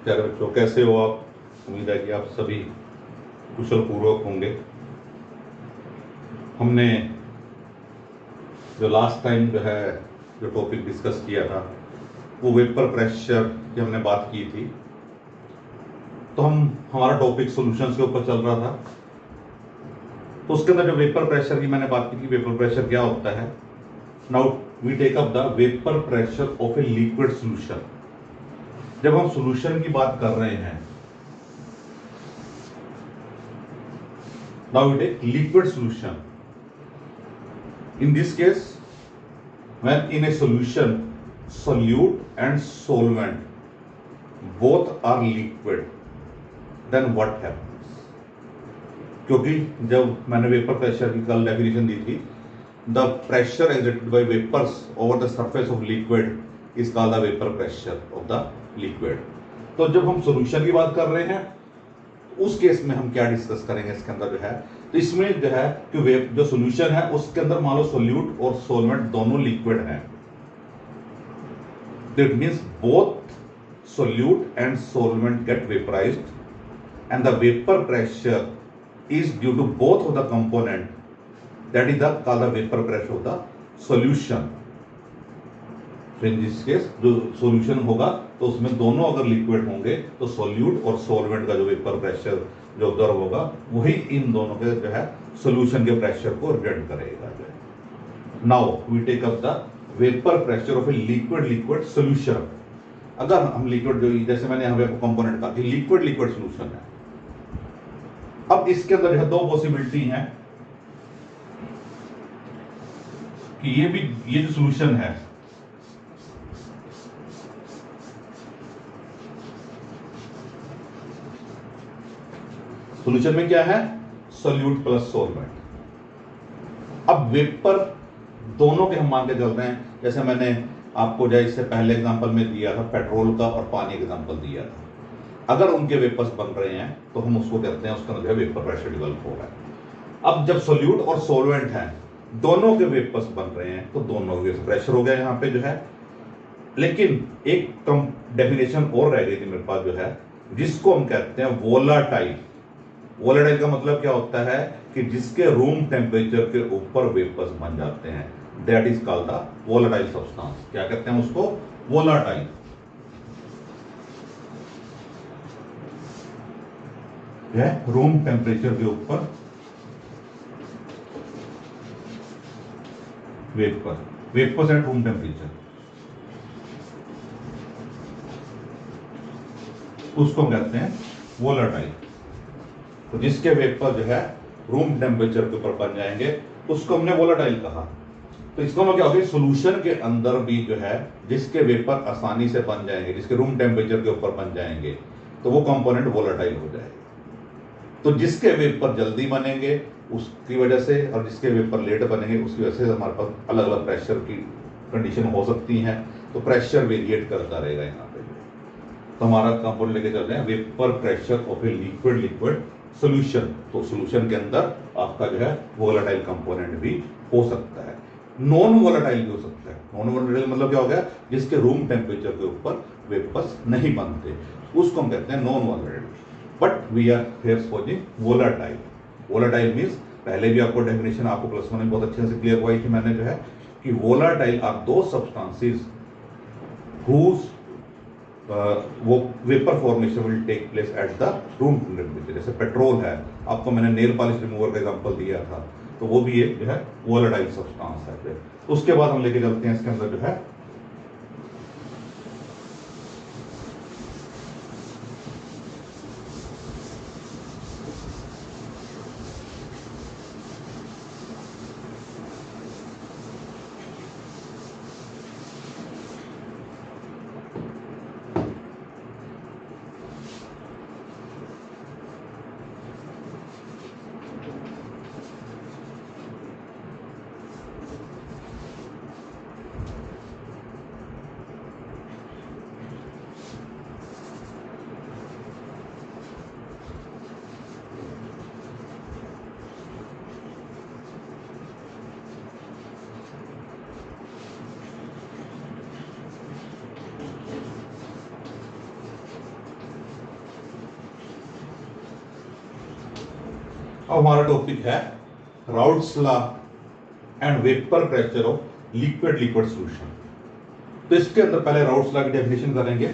प्यारे बच्चों, कैसे हो आप? उम्मीद है कि आप सभी कुशल पूर्वक होंगे। हमने जो लास्ट टाइम जो टॉपिक डिस्कस किया था वो वेपर प्रेशर की हमने बात की थी। तो हमारा टॉपिक सॉल्यूशंस के ऊपर चल रहा था। तो उसके अंदर जो वेपर प्रेशर की मैंने बात की थी, वेपर प्रेशर क्या होता है। Now we take up the vapour pressure of a liquid solution. जब हम सॉल्यूशन की बात कर रहे हैं, now we take liquid solution. In this case, when in a solution, solute and solvent both are liquid, then what happens? क्योंकि जब मैंने वेपर प्रेशर की कल डेफिनेशन दी थी, the pressure exerted by vapors over the surface of liquid is called the vapor pressure of the liquid। तो जब हम solution की बात कर रहे हैं, उस केस में हम क्या डिस्कस करेंगे इसके अंदर तो इसमें कि जो सॉल्यूशन है उसके अंदर मान लो सोल्यूट और सोलवेंट दोनों लिक्विड हैं। That means both solute and solvent get vaporized and the vapour pressure is due to both of the component, that is the called the vapour pressure of the solution. In this case जो solution होगा तो उसमें दोनों अगर liquid होंगे तो solute और solvent का जो वेपर प्रेशर जो ऑब्जर्व होगा वही इन दोनों के सॉल्यूशन के प्रेशर को रिप्रेजेंट करेगा। Now we take up the vapour pressure of a liquid solution. अगर हम लिक्विड जो जैसे मैंने यहाँ पे कंपोनेंट कहा कि लिक्विड सॉल्यूशन है, अब इसके अंदर दो पॉसिबिलिटी है कि ये जो सॉल्यूशन है सॉल्यूशन में क्या है, सोल्यूट प्लस सोलवेंट। अब वेपर दोनों के हम मान के चल रहे हैं, जैसे मैंने आपको जो इससे पहले एग्जांपल में दिया था पेट्रोल का और पानी का एग्जांपल दिया था। अगर उनके वेपर्स बन रहे हैं तो हम उसको कहते हैं, उसका मतलब वेपर प्रेशर डेवलप हो रहा है। अब जब सोल्यूट और सोलवेंट है दोनों के वेपर्स बन रहे हैं तो दोनों के प्रेशर हो गया यहाँ पे लेकिन एक कम डेफिनेशन और रह गई थी मेरे पास जिसको हम कहते हैं वोलाटाइल। वोलेटाइल का मतलब क्या होता है कि जिसके रूम टेम्परेचर के ऊपर वेपर्स बन जाते हैं, that is called the volatile substance. क्या कहते हैं उसको, वोलाटाइल। रूम टेम्परेचर के ऊपर वेपर्स एट रूम टेम्परेचर, उसको हम कहते हैं वोलाटाइल। तो जिसके वेपर रूम टेम्परेचर के ऊपर बन जाएंगे उसको हमने वोलाटाइल कहा। तो इसका मतलब क्या होगा, सॉल्यूशन के अंदर भी जिसके वेपर आसानी से बन जाएंगे, जिसके रूम टेम्परेचर के ऊपर बन जाएंगे, तो वो कंपोनेंट वोलाटाइल हो जाएगा। तो जिसके वेपर जल्दी बनेंगे उसकी वजह से और जिसके वेपर लेट बनेंगे उसकी वजह से हमारे पास अलग अलग प्रेशर की कंडीशन हो सकती हैं। तो प्रेशर वेरिएट करता रहेगा यहाँ पे। तो हमारा कंपोनेंट लेके चल रहे हैं vapour pressure of a liquid solution. तो सॉल्यूशन के अंदर आपका वोलेटाइल कंपोनेंट भी हो सकता है, नॉन वोलेटाइल भी हो सकता है। नॉन वोलेटाइल मतलब क्या हो गया, जिसके रूम टेम्परेचर के ऊपर वेपर्स नहीं बनते, उसको हम कहते हैं non volatile. But we are here supposing volatile. Volatile means पहले भी आपको डेफिनेशन आपको प्लस वन में बहुत अच्छे से क्लियर हुई थी मैंने कि वोलेटाइल आर दो सब्सटेंसेस हुज वो vapour formation will take place at the room temperature. जैसे पेट्रोल है, आपको मैंने नेल पॉलिश रिमूवर का एग्जांपल दिया था, तो वो भी एक वोलेटाइल सब्सटेंस है। उसके बाद हम लेके चलते हैं इसके अंदर हमारा टॉपिक है routes law and vapour pressure of liquid liquid solution. तो इसके अंदर पहले राउट्स लॉ की डेफिनेशन करेंगे।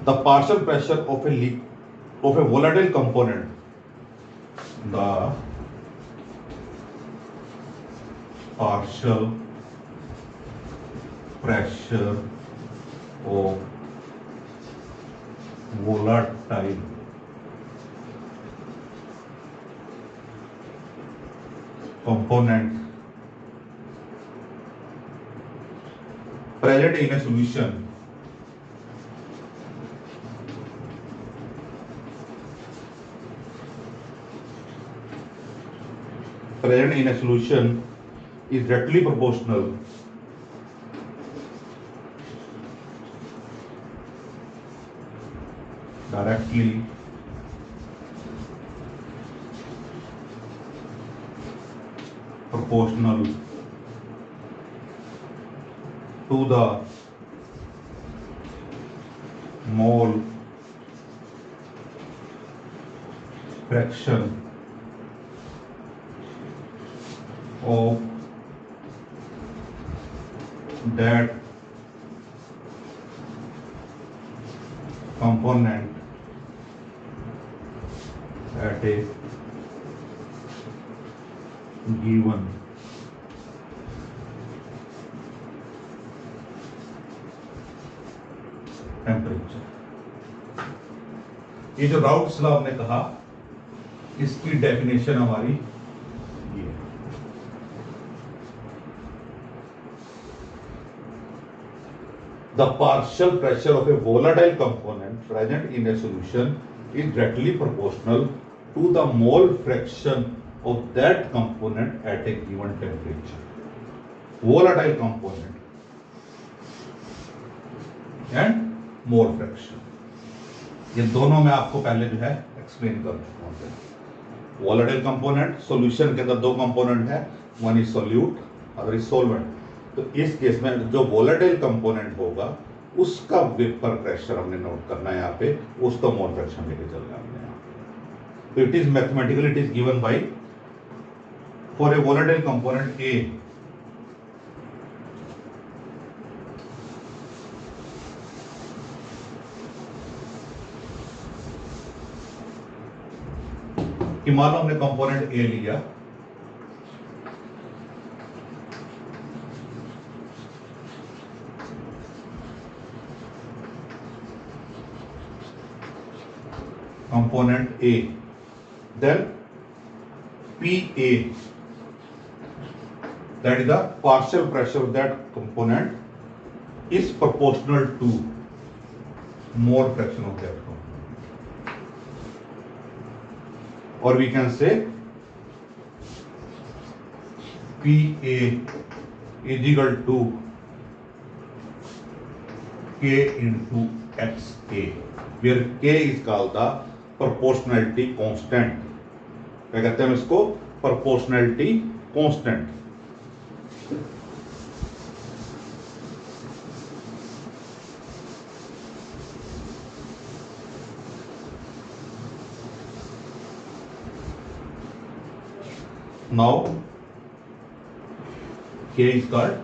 The partial pressure of A volatile component, the partial pressure of volatile component present in a solution is directly proportional to the mole fraction of that component at a given temperature. ये जो routes law हमने कहा, इसकी definition हमारी ये है। The partial pressure of a volatile component present in a solution is directly proportional to the mole fraction of that component at a given temperature. Volatile component and mole fraction, ये दोनों मैं आपको पहले जो है एक्सप्लेन कर चुका हूं। वोलेटाइल कंपोनेंट, सॉल्यूशन के अंदर दो कंपोनेंट है, one is solute, other is solvent. तो इस केस में जो वोलेटाइल कंपोनेंट होगा उसका वेपर प्रेशर हमने नोट करना है यहाँ पे, उसका मोल फ्रैक्शन लेके चलना है हमने यहाँ पे। तो it is mathematically it is given by for a volatile component ए कि मान लो हमने कंपोनेंट ए लिया, component A, then PA, that is the partial pressure of that component, is proportional to mole fraction of that component, or we can say PA is equal to K into XA, where K is called the proportionality constant। क्या कहते हैं हम इसको? proportionality constant। Now K is called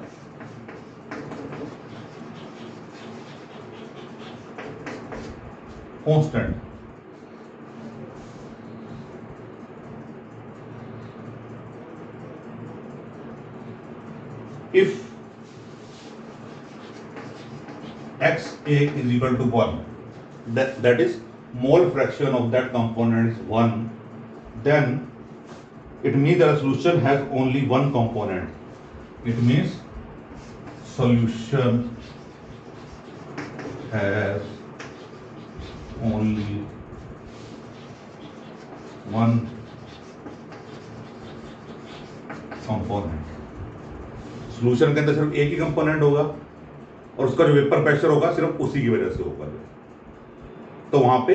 constant। If XA is equal to 1, that is mole fraction of that component is 1, then it means that a solution has only one component. It means solution has only one component। Solution के अंदर सिर्फ एक ही component होगा और उसका जो vapour pressure होगा सिर्फ उसी की वजह से होगा। तो वहां पे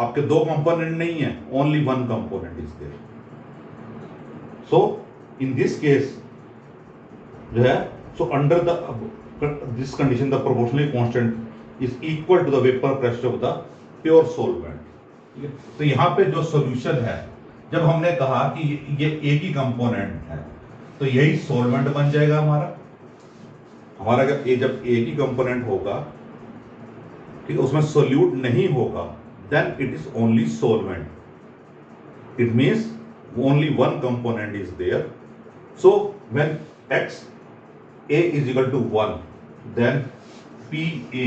आपके दो कंपोनेंट नहीं है, only one component is there. So in this case जो है, so under this condition the proportionally constant is equal to the vapour pressure of the pure solvent. तो यहाँ पे जो सॉल्यूशन है जब हमने कहा कि ये एक ही कंपोनेंट है तो यही सॉल्वेंट बन जाएगा हमारा। अगर ये जब एक ही कंपोनेंट होगा, ठीक है, उसमें सोल्यूट नहीं होगा, then it is only solvent. It means only one component is there. So when x a is equal to 1, then p a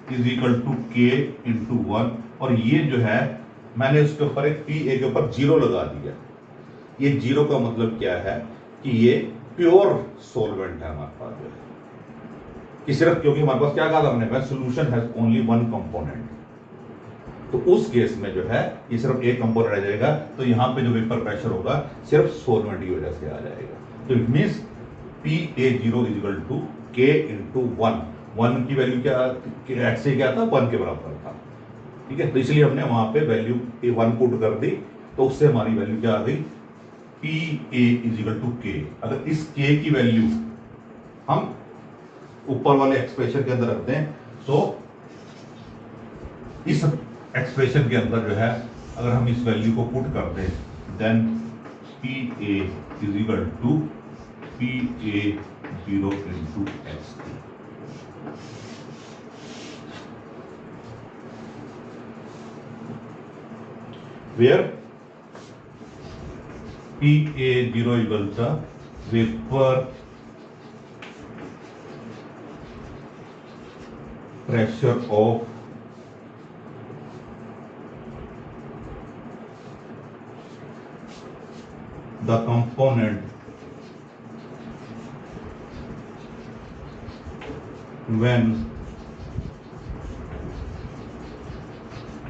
is equal to k into 1। और ये जो है मैंने उसके ऊपर एक p a के ऊपर 0 लगा दिया। ये 0 का मतलब क्या है कि ये प्योर सॉल्वेंट है हमारे पास जो है, कि सिर्फ क्योंकि हमारे पास क्या कहा था हमने, solution has only one component. तो उस केस में जो है ये सिर्फ एक कंपोनेंट रह जाएगा, तो यहां पे जो वेपर प्रेशर होगा सिर्फ सॉल्वेंट की वजह से आ जाएगा। तो it means PA0 is equal to K into 1 की वैल्यू क्या, x से क्या था, 1 के बराबर था, ठीक है। तो इसलिए हमने वहां पे वैल्यू 1 पुट कर दी, तो उससे हमारी वैल्यू क्या आ गई, PA is equal to K। अगर इस K की वैल्यू हम ऊपर वाले एक्सप्रेशन के अंदर रखते हैं, तो इस एक्सप्रेशन के अंदर जो है अगर हम इस वैल्यू को पुट कर दें, then PA is equal to PA0 into x, where PA0 equals the vapor pressure of the component when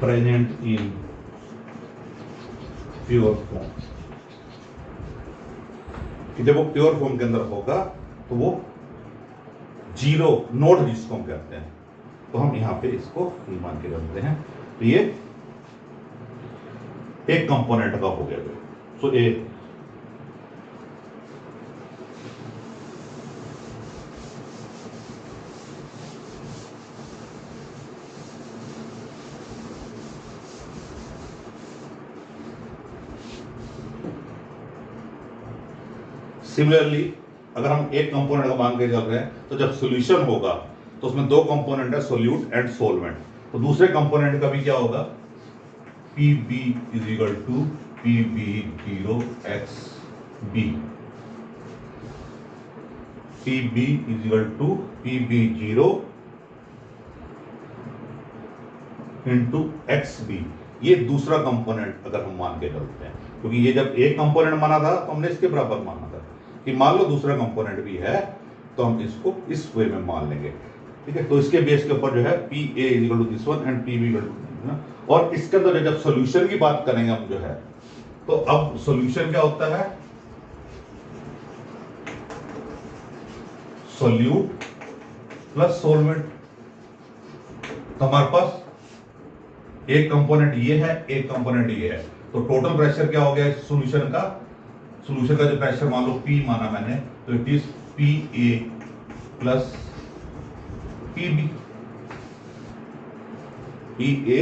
present in pure form. कि जब वो प्योर फॉर्म के अंदर होगा तो वो जीरो नोट जिसको हम कहते हैं, तो हम यहां पे इसको ये मान के रखते हैं। तो ये एक कंपोनेंट का हो गया। सो ए सिमिलरली अगर हम एक कंपोनेंट का मान के चल रहे हैं, तो जब सॉल्यूशन होगा तो उसमें दो कंपोनेंट है, सोल्यूट एंड सॉल्वेंट। तो दूसरे कंपोनेंट का भी क्या होगा, PB is equal to PB0 XB। PB is equal to PB0 into XB। ये दूसरा कंपोनेंट अगर हम मान के चलते हैं, क्योंकि ये जब एक कंपोनेंट माना था तो हमने इसके बराबर माना था, कि मान लो दूसरा कंपोनेंट भी है तो हम इसको इस वे में मान लेंगे, ठीक है। तो इसके बेस के ऊपर जो है PA is equal to this one and PB equal to, और इसके अंदर जब सॉल्यूशन की बात करेंगे हम जो है, तो अब सॉल्यूशन क्या होता है, सोल्यूट प्लस सॉल्वेंट। तो हमारे पास एक कंपोनेंट ये है, एक कंपोनेंट ये है, तो टोटल प्रेशर क्या हो गया सॉल्यूशन का, सॉल्यूशन का जो प्रेशर मान लो P माना मैंने, तो it is PA plus PB, PA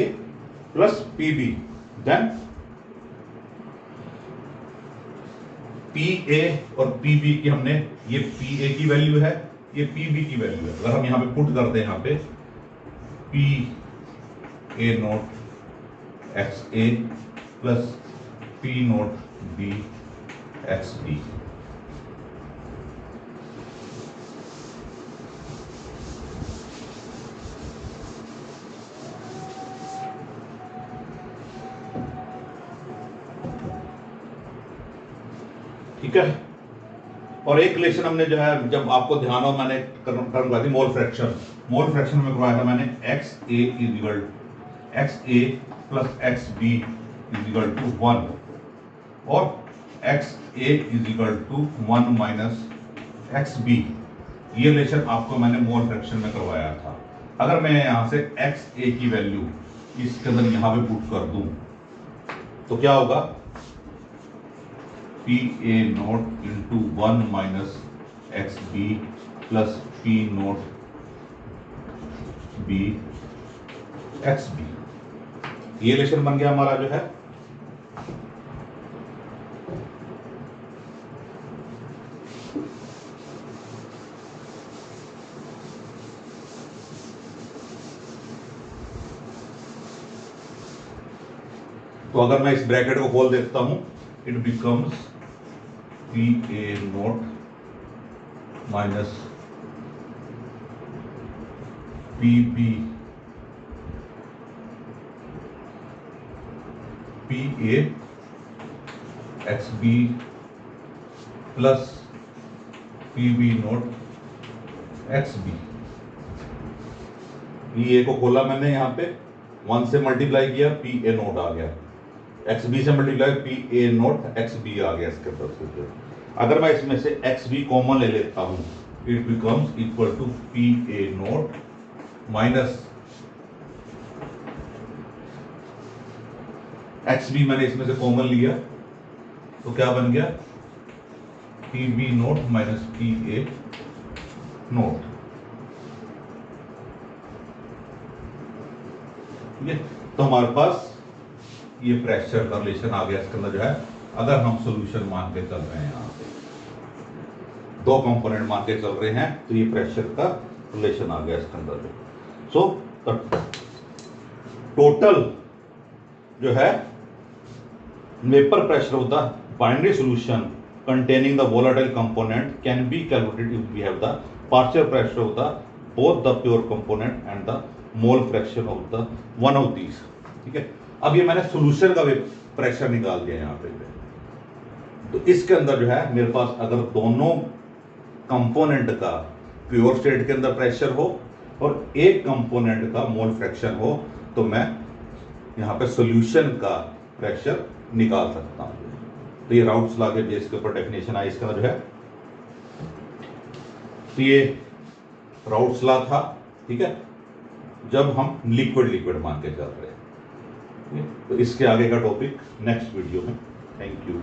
plus PB। Then PA और PB की हमने, ये PA की वैल्यू है, ये PB की वैल्यू है। अगर हम यहां पे पुट करते हैं, यहां पे PA note XA plus P note B XB, ठीक है। और एक रिलेशन हमने जो है, जब आपको ध्यान हो, मैंने टर्म करवाई थी मोल फ्रैक्शन। मोल फ्रैक्शन में करवाया था मैंने XA is equal XA plus XB is equal to 1 और XA is equal to 1 minus XB। ये रिलेशन आपको मैंने मोल फ्रैक्शन में करवाया था। अगर मैं यहां से XA की वैल्यू इसके अंदर यहां पे पुट कर दूं, तो क्या होगा, PA note into 1 minus XB plus P note B XB। ये रिलेशन बन गया हमारा जो है तो अगर मैं इस ब्रैकेट को खोल देता हूं, it becomes P A naught minus P B P A X B plus P B naught X B. P A को खोला मैंने, यहां पे 1 से मल्टीप्लाई किया, पी ए नोट आ गया, एक्स बी से multiply P A naught X B आ गया इसके अंदर। अगर मैं इसमें से एक्स बी कॉमन ले लेता हूं, it becomes equal to P A naught minus X B, मैंने इसमें से कॉमन लिया तो क्या बन गया, P B naught minus P A naught. ठीक है, तो हमारे पास ये प्रेशर का रिलेशन आ गया इसके अंदर जो है। अगर हम सॉल्यूशन मान के चल रहे हैं, यहाँ पे 2 कंपोनेंट मान के चल रहे हैं, तो ये प्रेशर का रिलेशन आ गया इसके अंदर। सो टोटल जो है vapour pressure of the binary solution containing the volatile component can be calculated if we have the partial pressure of the both the pure component and the mole fraction of the one of these। ठीक है, अब ये मैंने solution का pressure निकाल दिया यहाँ पे। तो इसके अंदर जो है मेरे पास अगर दोनों कंपोनेंट का प्योर स्टेट के अंदर प्रेशर हो और एक कंपोनेंट का मोल फ्रैक्शन हो, तो मैं यहाँ पे सॉल्यूशन का प्रेशर निकाल सकता हूँ। तो ये राउट्स लॉ के बेस के ऊपर डेफिनेशन आई इसका जो है। तो ये राउट्स लॉ था, ठीक है, जब हम लिक्विड मान के चल रहे हैं। तो इसके आगे का टॉपिक नेक्स्ट वीडियो में। Thank you.